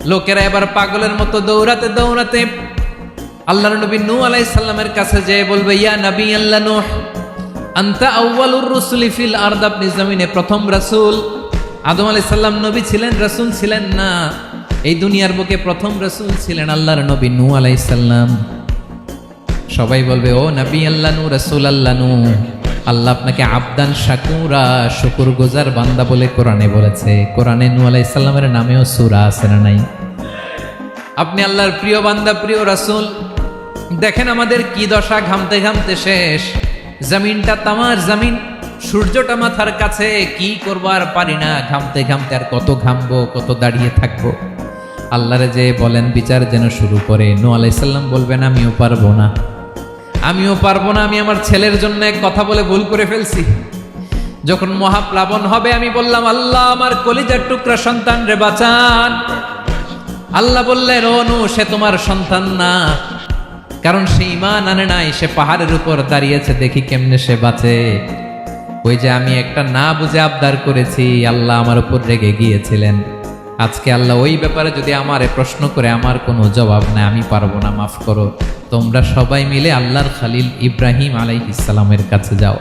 লোকেরা এবার পাগলের মতো দৌড়াতে দৌড়াতে আল্লাহর নবী নূহ আলাইহিস সালামের কাছে যেয়ে বলবে, ইয়া নবী আল্লাহ নূহ, আনতা আউয়ালুর রুসুলি ফিল আরদ, আপনি জমিনে প্রথম রাসূল। আদম আলাইহিস সালাম নবী ছিলেন, রাসূল ছিলেন না। এই দুনিয়ার বুকে প্রথম রাসূল ছিলেন আল্লাহর নবী নূহ আলাইহিস সালাম। সবাই বলবে, ও নবী আল্লাহ নূহ, রাসূল আল্লাহ নূহ, আল্লাহ আপনাকে আবদান শাকুরা, শুকরগুজার বান্দা বলে কোরআনে বলেছে। কোরআনে নূহ আলাইহিস সালামের নামেও সূরা আছে না নাই? আপনি আল্লাহর প্রিয় বান্দা, প্রিয় রাসূল। দেখেন আমাদের কি দশা, ঘামতে ঘামতে শেষ। জমিনটা তামার জমিন, সূর্যটা মাথার কাছে, কি করবো আর পারি না, ঘামতে ঘামতে আর কত ঘামবো, কত দাঁড়িয়ে থাকবো। আল্লাহরে যে বলেন বিচার যেন শুরু করে। নূহ আলাইহিস সালাম বলবেন, আমিও পারবো না, আমিও পারবো না, আমি আমার ছেলের জন্য এক কথা বলে ভুল করে ফেলছি। যখন মহাপ্লাবন হবে আমি বললাম, আল্লাহ আমার কলিজার টুকরা সন্তান রে বাঁচান। আল্লাহ বললেন, ও নূহ, সে তোমার সন্তান না, কারণ সে ঈমান আনে নাই, সে পাহাড়ের উপর দাঁড়িয়েছে, দেখি কেমনে সে বাঁচে। ওই যে আমি একটা না বুঝে আবদার করেছি, আল্লাহ আমার উপর রেগে গিয়েছিলেন। আজকে আল্লাহ ওই ব্যাপারে যদি আমারে প্রশ্ন করে, আমার কোনো জবাব নাই, আমি পারবো না, মাফ করো। তোমরা সবাই মিলে আল্লাহর খলিল ইব্রাহিম আলাইহিস সালামের কাছে যাও।